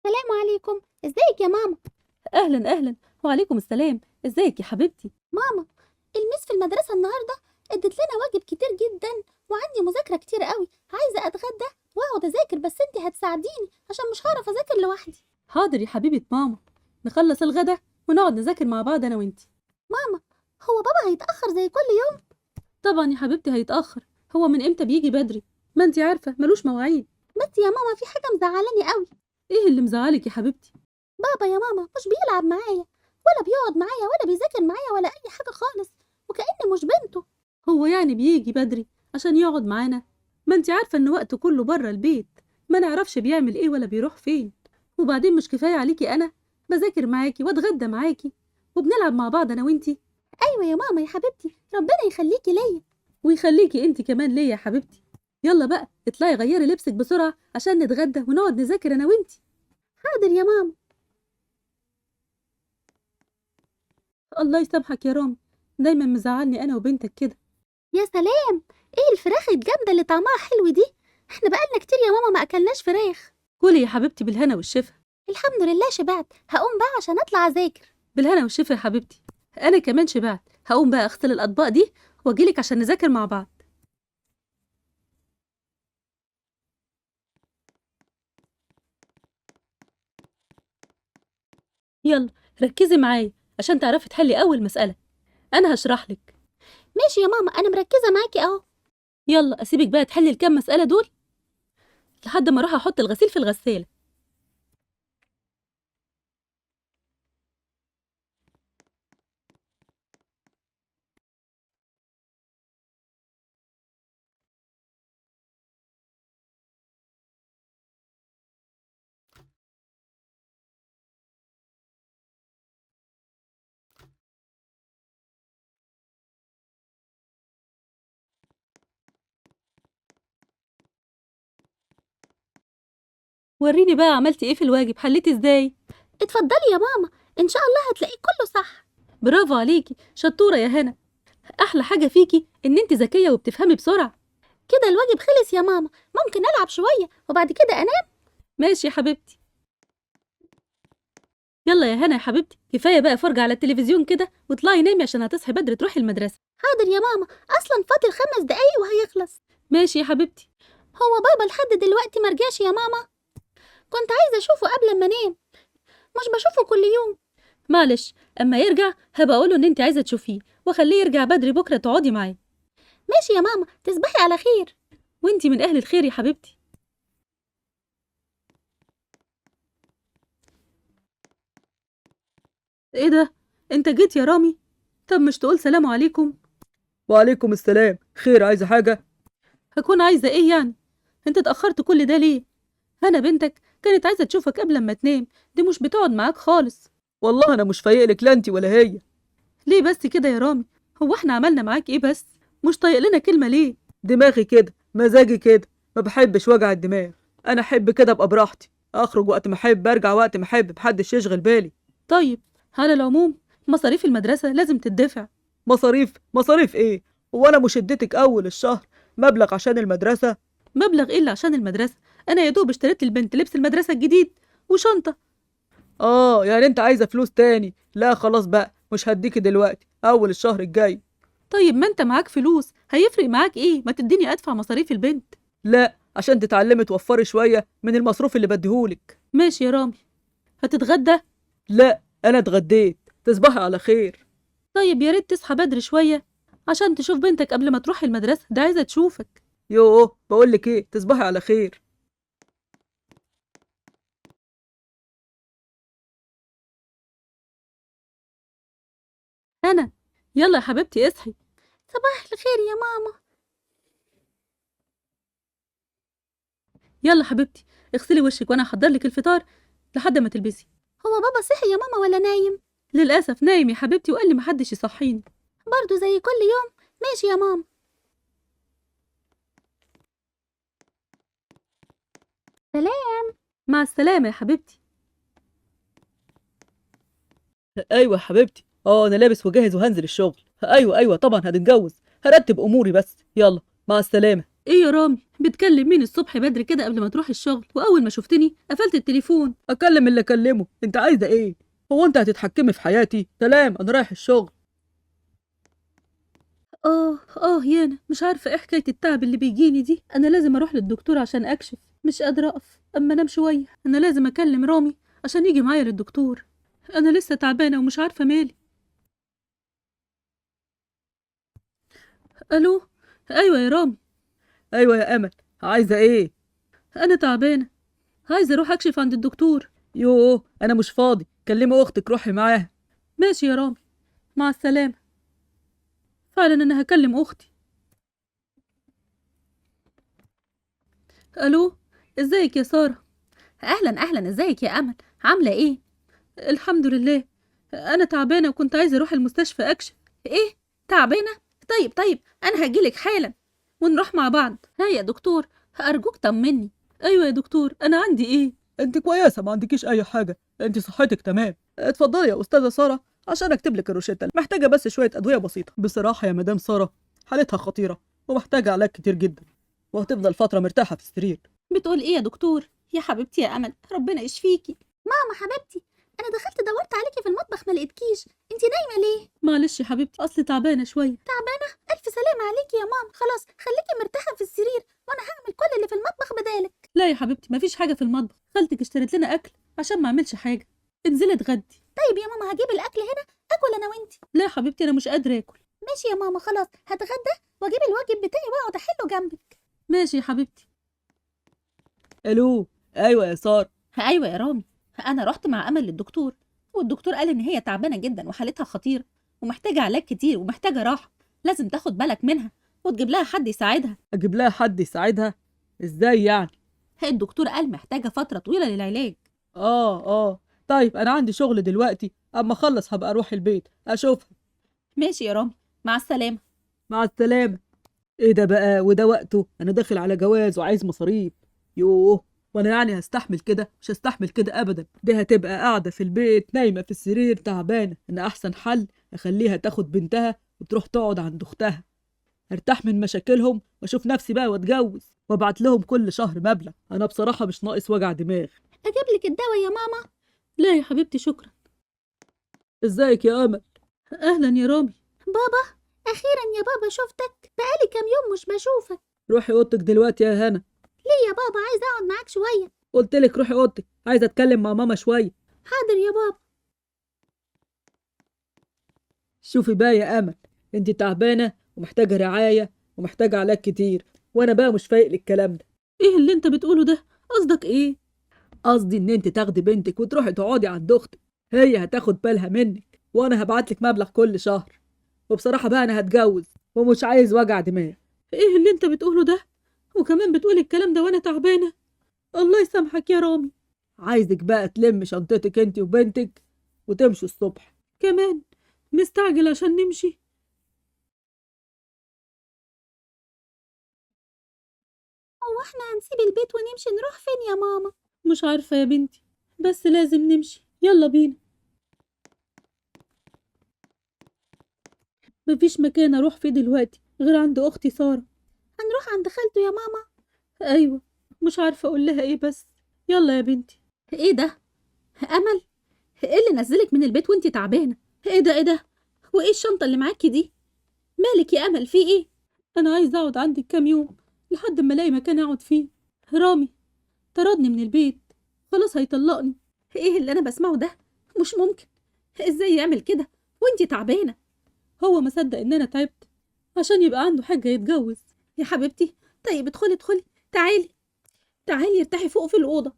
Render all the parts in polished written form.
السلام عليكم، ازيك يا ماما؟ أهلا أهلا، وعليكم السلام. إزيك يا حبيبتي؟ ماما، الميس في المدرسة النهاردة ادت لنا واجب كتير جدا وعندي مذاكرة كتير قوي، عايزة اتغدى واقعد اذاكر بس انتي هتساعديني عشان مش هعرف اذاكر لوحدي. حاضر يا حبيبة ماما، نخلص الغدا ونقعد نذاكر مع بعض أنا وإنتي. ماما، هو بابا هيتأخر زي كل يوم؟ طبعا يا حبيبتي هيتأخر، هو من إمتى بيجي بدري؟ ما أنتي عارفة ملوش مواعيد. بس يا ماما في حاجة مزعلاني قوي. إيه اللي مزعلك يا حبيبتي؟ بابا يا ماما مش بيلعب معايا ولا بيقعد معايا ولا بيذاكر معايا ولا اي حاجة خالص، وكأني مش بنته. هو يعني بيجي بدري عشان يقعد معانا؟ ما أنتي عارفة إن وقته كله بره البيت، ما نعرفش بيعمل إيه ولا بيروح فين. وبعدين مش كفاية عليكي أنا بذاكر معاكي وأتغدى معاكي وبنلعب مع بعض أنا وإنتي؟ ايوه يا ماما يا حبيبتي، ربنا يخليكي ليا. ويخليكي انت كمان ليا يا حبيبتي. يلا بقى اطلعي غيري لبسك بسرعة عشان نتغدى ونقعد نذاكر انا وانتي. حاضر يا ماما. الله يسامحك يا رامي، دايما مزعلني انا وبنتك كده. يا سلام، ايه الفراخ الجامدة اللي طعمها حلو دي؟ احنا بقالنا كتير يا ماما ما اكلناش فراخ. كلي يا حبيبتي بالهنا والشفا. الحمد لله شبعت، هقوم بقى عشان اطلع اذاكر. بالهنا والشفا يا حبيبتي، انا كمان شبعت، هقوم بقى اغسل الاطباق دي واجيلك عشان نذاكر مع بعض. يلا ركزي معايا عشان تعرفي تحلي اول مسألة، انا هشرح لك. ماشي يا ماما، انا مركزة معاكي اهو. يلا اسيبك بقى تحلي الكام مسألة دول لحد ما اروح احط الغسيل في الغسالة. وريني بقى عملتي ايه في الواجب، حليتي ازاي؟ اتفضلي يا ماما، ان شاء الله هتلاقيه كله صح. برافو عليكي، شطورة يا هنا. احلى حاجة فيكي ان انت ذكية وبتفهمي بسرعة. كده الواجب خلص يا ماما، ممكن العب شوية وبعد كده انام؟ ماشي يا حبيبتي. يلا يا هنا يا حبيبتي، كفاية بقى فرجة على التلفزيون كده واطلعي نامي عشان هتصحي بدري تروحي المدرسة. حاضر يا ماما، اصلا فاضل 5 دقايق وهيخلص. ماشي يا حبيبتي. هو بابا لحد دلوقتي مرجعش يا ماما؟ كنت عايزة اشوفه قبل ما انام، مش بشوفه كل يوم. معلش، اما يرجع هبقى اقوله ان انت عايزة تشوفيه واخليه يرجع بدري بكرة تقعدي معاه. ماشي يا ماما، تصبحي على خير. وانتي من اهل الخير يا حبيبتي. ايه ده، انت جيت يا رامي؟ طب مش تقول سلام عليكم؟ وعليكم السلام، خير عايزة حاجة؟ هكون عايزة ايه يعني؟ انت اتأخرت كل ده ليه؟ هنا بنتك كانت عايزة تشوفك قبل ما تنام، دي مش بتقعد معاك خالص. والله أنا مش فايقلك لا أنت ولا هي. ليه بس كده يا رامي؟ هو احنا عملنا معاك ايه بس؟ مش طايق لنا كلمة ليه؟ دماغي كده، مزاجي كده، ما بحبش وجع الدماغ. أنا أحب كده أبقى براحتي، أخرج وقت ما أحب، أرجع وقت ما أحب، محدش يشغل بالي. طيب، على العموم مصاريف المدرسة لازم تدفع. مصاريف؟ مصاريف إيه؟ هو أنا مش اديتك أول الشهر مبلغ عشان المدرسة؟ مبلغ ايه اللي عشان المدرسة؟ انا يا دوب اشتريت للبنت لبس المدرسة الجديد وشنطة. يعني أنت عايزة فلوس تاني؟ لا خلاص بقى، مش هديكي دلوقتي، أول الشهر الجاي. طيب ما انت معاك فلوس، هيفرق معاك ايه ما تديني ادفع مصاريف البنت؟ لا، عشان تتعلمي توفري شوية من المصروف اللي بديهولك. ماشي يا رامي. هتتغدى؟ لا، أنا اتغديت، تصبحي على خير. طيب يا ريت تصحى بدري شوية عشان تشوف بنتك قبل ما تروح المدرسة، ده عايزة تشوفك. يوه، بقولك ايه، تصبحي على خير. انا، يلا يا حبيبتي اصحي. صباح الخير يا ماما. يلا حبيبتي اغسلي وشك وانا هحضر لك الفطار لحد ما تلبسي. هو بابا صحي يا ماما ولا نايم؟ للاسف نايم يا حبيبتي وقال لي محدش يصحيني. برضو زي كل يوم. ماشي يا ماما. سلام. مع السلامة يا حبيبتي. ايوه يا حبيبتي، انا لابس وجاهز وهنزل الشغل. ايوه طبعا هتتجوز، هرتب اموري بس. يلا مع السلامه. ايه يا رامي، بتكلم مين الصبح بدري كده قبل ما تروح الشغل؟ واول ما شفتني قفلت التليفون. اكلم اللي اكلمه، انت عايزه ايه؟ هو انت هتتحكمي في حياتي؟ سلام، انا رايح الشغل. يانا مش عارفه ايه حكايه التعب اللي بيجيني دي. انا لازم اروح للدكتور عشان اكشف، مش قادره اقف اما انام شويه. انا لازم اكلم رامي عشان يجي معايا للدكتور. انا لسه تعبانه ومش عارفه مالي. الو. ايوه يا رامي. ايوه يا امل، عايزه ايه؟ انا تعبانه، عايزه اروح اكشف عند الدكتور. يوه انا مش فاضي، كلمي اختك روحي معاها. ماشي يا رامي، مع السلامه. فعلا انا هكلم اختي. الو، ازيك يا ساره؟ اهلا اهلا، ازيك يا امل؟ عامله ايه؟ الحمد لله. انا تعبانه وكنت عايزه اروح المستشفى اكشف. ايه، تعبانه؟ طيب انا هجيلك حالا ونروح مع بعض. ها يا دكتور، ارجوك طمني. ايوه يا دكتور، انا عندي ايه؟ انت كويسه، ما عندكيش اي حاجه، انت صحتك تمام. اتفضلي يا استاذه ساره عشان اكتب لك الروشته، محتاجه بس شويه ادويه بسيطه. بصراحه يا مدام ساره حالتها خطيره ومحتاجه علاج كتير جدا، وهتفضل فتره مرتاحه في السرير. بتقول ايه يا دكتور؟ يا حبيبتي يا امل، ربنا يشفيكي. ماما حبيبتي، انا دخلت دورت عليكي في المطبخ ما لقيتكيش، انتي نايمه ليه؟ معلش يا حبيبتي، اصلي تعبانه شويه. تعبانه؟ الف سلامه عليكي يا ماما، خلاص خليكي مرتاحه في السرير وانا هعمل كل اللي في المطبخ بدالك. لا يا حبيبتي، مفيش حاجه في المطبخ، خالتك اشترت لنا اكل عشان ما اعملش حاجه. انزلي اتغدي. طيب يا ماما، هجيب الاكل هنا اكل انا وانتي. لا يا حبيبتي، انا مش قادره اكل. ماشي يا ماما، خلاص هتغدى واجيب الواجب بتاعي واقعد احله جنبك. ماشي يا حبيبتي. الو. ايوه يا ساره. ايوه يا رامي، انا رحت مع امل للدكتور، والدكتور قال ان هي تعبانه جدا وحالتها خطيره ومحتاجه علاج كتير ومحتاجه راحه، لازم تاخد بالك منها وتجيب لها حد يساعدها. اجيب لها حد يساعدها؟ ازاي يعني؟ الدكتور قال محتاجه فتره طويله للعلاج. طيب انا عندي شغل دلوقتي، اما اخلص هبقى اروح البيت اشوفها. ماشي يا رامي، مع السلامه. مع السلامه. ايه ده بقى وده وقته؟ انا داخل على جواز وعايز مصاريف. يوه، وانا يعني هستحمل كده؟ مش هستحمل كده ابدا. دي هتبقى قاعده في البيت نايمه في السرير تعبانه. انا احسن حل اخليها تاخد بنتها وتروح تقعد عند اختها، ارتاح من مشاكلهم واشوف نفسي بقى واتجوز وابعت لهم كل شهر مبلغ. انا بصراحه مش ناقص وجع دماغ. اجيب لك الدواء يا ماما؟ لا يا حبيبتي، شكرا. ازيك يا امل؟ اهلا يا رامي. بابا، اخيرا يا بابا شفتك، بقالي كام يوم مش بشوفك. روحي اوضتك دلوقتي يا هنا. ليه يا بابا؟ عايزه اقعد معاك شويه. قلت لك روحي اوضتك، عايزه اتكلم مع ماما شويه. حاضر يا بابا. شوفي بقى يا امل، انت تعبانه ومحتاجه رعايه ومحتاجه علاج كتير، وانا بقى مش فايق للكلام ده. ايه اللي انت بتقوله ده؟ قصدك ايه؟ قصدي ان انت تاخدي بنتك وتروحي تقعدي عند اختك، هي هتاخد بالها منك وانا هبعتلك مبلغ كل شهر. وبصراحه بقى انا هتجوز ومش عايز وجع دماغ. ايه اللي انت بتقوله ده؟ وكمان بتقول الكلام ده وانا تعبانه؟ الله يسامحك يا رامي. عايزك بقى تلم شنطتك انت وبنتك وتمشوا الصبح. كمان مستعجل عشان نمشي؟ هو احنا هنسيب البيت ونمشي نروح فين يا ماما؟ مش عارفه يا بنتي، بس لازم نمشي. يلا بينا. مفيش مكان اروح فيه دلوقتي غير عند اختي ساره. هنروح عند خالته يا ماما. ايوه، مش عارفه اقول لها ايه بس. يلا يا بنتي. ايه ده؟ امل، ايه اللي نزلك من البيت وانتي تعبانه؟ ايه ده؟ وايه الشنطه اللي معاكي دي؟ مالك يا امل، في ايه؟ انا عايزه اقعد عندك كام يوم لحد ما الاقي مكان اقعد فيه. رامي طردني من البيت، خلاص هيطلقني. ايه اللي انا بسمعه ده؟ مش ممكن، ازاي يعمل كده وانتي تعبانه؟ هو ما صدق ان انا تعبت عشان يبقى عنده حاجه يتجوز. يا حبيبتي، طيب ادخلي، تعالي ارتاحي فوق في الاوضه.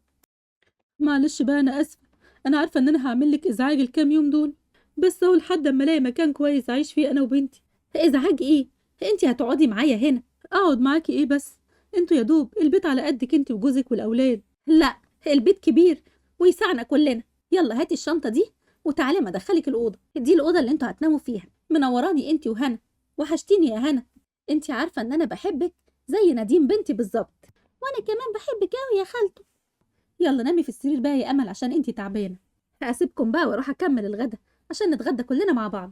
معلش بقى، انا اسفه. انا عارفه ان انا هعمل لك ازعاج الكام يوم دول، بس هو لحد اما الاقي مكان كويس اعيش فيه انا وبنتي. ازعاج ايه؟ انتي هتقعدي معايا هنا. اقعد معاكي ايه بس؟ انتوا يا دوب البيت على قدك انت وجوزك والاولاد. لا، البيت كبير ويسعنا كلنا. يلا هاتي الشنطه دي وتعالي ما ادخلك الاوضه. دي الاوضه اللي انتوا هتناموا فيها. منوراني انتي وهنا، وحشتيني يا هنا. انتي عارفه ان انا بحبك زي نديم بنتي بالظبط، وانا كمان بحبك قوي يا خالته. يلا نامي في السرير بقى يا امل عشان انتي تعبانه. هسيبكم بقى واروح اكمل الغدا عشان نتغدى كلنا مع بعض.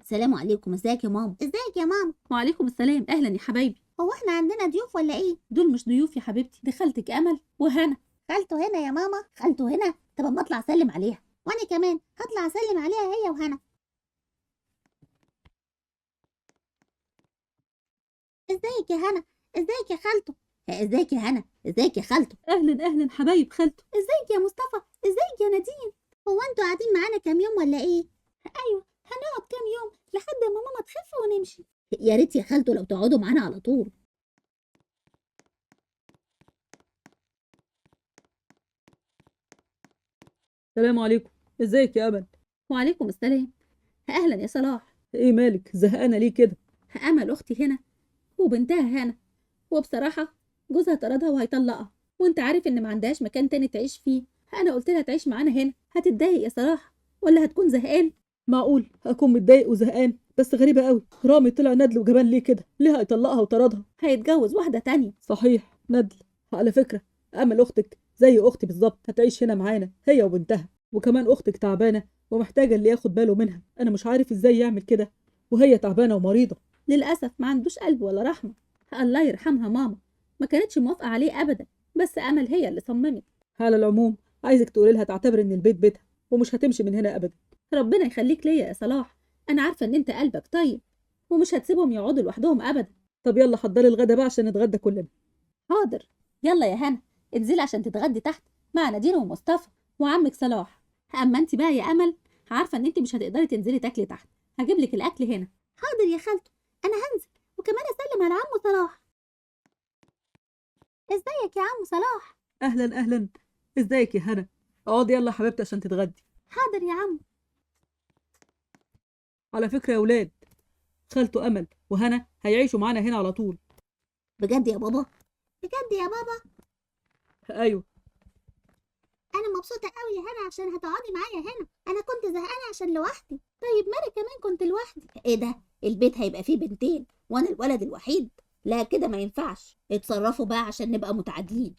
السلام عليكم، ازيك يا ماما؟ ازيك يا ماما؟ وعليكم السلام، اهلا يا حبايبي. هو احنا عندنا ضيوف ولا ايه؟ دول مش ضيوف يا حبيبتي، دي خالتك امل وهنا. خالته هنا يا ماما؟ خالته هنا؟ طب اما اطلع اسلم عليها. وانا كمان هطلع اسلم عليها هي وهنا. ازيك يا هنا؟ ازيك يا خالته؟ ازيك يا هنا؟ ازيك يا خالته؟ اهلا اهلا حبايب خالته. ازيك يا مصطفى؟ ازيك يا نادين؟ هو انتوا قاعدين معانا كام يوم ولا ايه؟ ايوه هنقعد كام يوم لحد ما ماما تخف ونمشي. يا ريت يا خالته لو تقعدوا معانا على طول. السلام عليكم. ازيك يا امل؟ وعليكم السلام. اهلا يا صلاح. ايه مالك زهقانه ليه كده؟ امل اختي هنا وبنتها هنا، وبصراحه جوزها طردها وهيطلقها، وانت عارف ان ما عندهاش مكان تاني تعيش فيه. انا قلت لها تعيش معانا هنا. هتتضايق يا صلاح ولا هتكون زهقان؟ معقول اكون متضايق وزهقان؟ بس غريبه قوي، رامي طلع ندل وجبان ليه كده؟ ليه هيطلقها وطردها؟ هيتجوز واحده تانية. صحيح ندل. على فكره امل اختك زي اختي بالظبط، هتعيش هنا معانا هي وبنتها، وكمان اختك تعبانه ومحتاجه اللي ياخد باله منها. انا مش عارف ازاي يعمل كده وهي تعبانه ومريضه. للاسف ما عندوش قلب ولا رحمه. الله يرحمها ماما، ما كانتش موافقه عليه ابدا، بس امل هي اللي صممت. على العموم عايزك تقولي لها تعتبر ان البيت بيتها ومش هتمشي من هنا ابدا. ربنا يخليك ليا يا صلاح، انا عارفه ان انت قلبك طيب ومش هتسيبهم يقعدوا لوحدهم ابدا. طب يلا حضري الغدا بقى عشان نتغدى كلنا. حاضر. يلا يا هنا انزلي عشان تتغدي تحت مع نادين ومصطفى وعمك صلاح. اما انت بقى يا امل، عارفه ان انت مش هتقدري تنزلي تاكلي تحت، هجيب لك الاكل هنا. حاضر يا خالته، انا هنزل وكمان اسلم على عمو صلاح. ازيك يا عمو صلاح؟ اهلا اهلا. ازيك يا هنا؟ اقعدي يلا يا حبيبتي عشان تتغدي. حاضر يا عمو. على فكره يا ولاد، خالته امل وهنا هيعيشوا معانا هنا على طول. بجد يا بابا؟ بجد يا بابا؟ ايوه. انا مبسوطه قوي يا هنا عشان هتقعدي معايا هنا. انا كنت زهقانه عشان لوحدي. طيب ما انا كمان كنت لوحدي. ايه ده؟ البيت هيبقى فيه بنتين وانا الولد الوحيد؟ لا كده ما ينفعش، اتصرفوا بقى عشان نبقى متعادلين.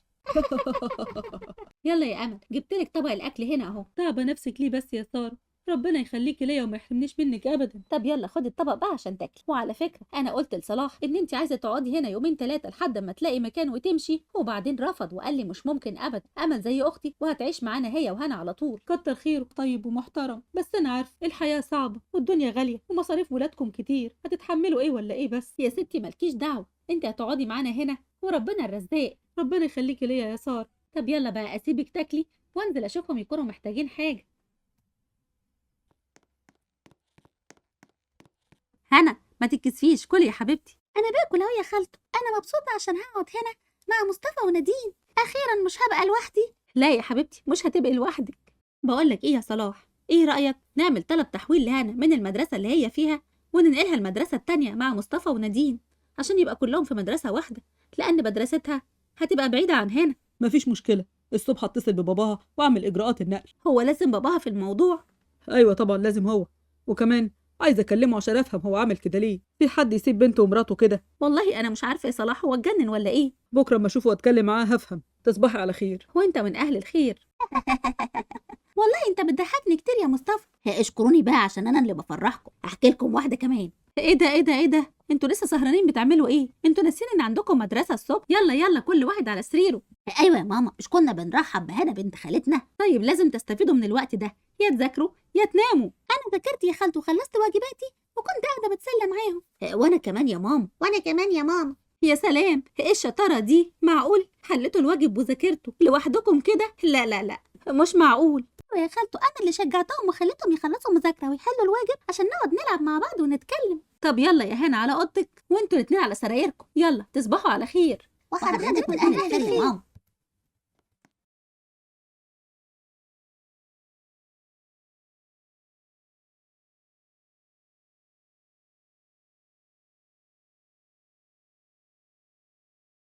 يلا يا امل، جبتلك طبق الاكل هنا اهو. تعبه نفسك ليه بس يا ساره؟ ربنا يخليكي ليا وما يحرمنيش منك ابدا. طب يلا خدي الطبق بقى عشان تاكلي. وعلى فكره انا قلت لصلاح ان انت عايزه تقعدي هنا يومين 3 لحد ما تلاقي مكان وتمشي، وبعدين رفض وقال لي مش ممكن ابدا، امل زي اختي وهتعيش معانا هي وهنا على طول. كتر خيره طيب ومحترم، بس انا عارف الحياه صعبه والدنيا غاليه ومصاريف ولادكم كتير، هتتحملوا ايه ولا ايه بس؟ يا ستي مالكيش دعوه، انت هتقعدي معانا هنا وربنا الرزاق. ربنا يخليكي ليا يا ساره. طب يلا بقى اسيبك تاكلي وانزل اشوفهم يكونوا محتاجين حاجه. هنا ما تتكسفيش، كلي يا حبيبتي. انا باكل اهو يا خالته. انا مبسوطه عشان هقعد هنا مع مصطفى ونادين. اخيرا مش هبقى لوحدي. لا يا حبيبتي مش هتبقي لوحدك. بقول لك ايه يا صلاح، ايه رايك نعمل طلب تحويل لهنا من المدرسه اللي هي فيها وننقلها المدرسه التانية مع مصطفى ونادين عشان يبقى كلهم في مدرسه واحده، لان مدرستها هتبقى بعيده عن هنا. مفيش مشكله، الصبح اتصل بباباها واعمل اجراءات النقل. هو لازم باباها في الموضوع؟ ايوه طبعا لازم هو، وكمان عايزه اكلمه عشان افهم هو عامل كده ليه. في حد يسيب بنته ومراته كده؟ والله انا مش عارفه يا صلاح، هو اتجنن ولا ايه؟ بكره اما اشوفه واتكلم معاه هفهم. تصبحي على خير. وانت من اهل الخير. والله انت بتضحكني كتير يا مصطفى. اشكروني بقى عشان انا اللي بفرحكم. احكي لكم واحده كمان. ايه ده ايه ده ايه ده؟ انتوا لسه سهرانين بتعملوا ايه؟ انتوا ناسيين ان عندكم مدرسه الصبح؟ يلا يلا كل واحد على سريره. ايوه يا ماما، مش كنا بنرحب بهنا بنت خالتنا؟ طيب لازم تستفيدوا من الوقت ده، يا تذاكروا يا تناموا. انا ذاكرت يا خالته وخلصت واجباتي وكنت قاعده بتسلى معاهم. وانا كمان يا ماما. وانا كمان يا ماما. يا سلام، ايه الشطاره دي؟ معقول حليتوا الواجب وذاكرتوا لوحدكم كده؟ لا لا لا مش معقول. يا خالته انا اللي شجعتهم وخليتهم يخلصوا مذاكره ويحلوا الواجب عشان نقعد نلعب مع بعض ونتكلم. طب يلا يا هنا على اوضتك وانتوا الاتنين على سرايركم. يلا تصبحوا على خير. وحضرتك من اهل الخير يا ماما.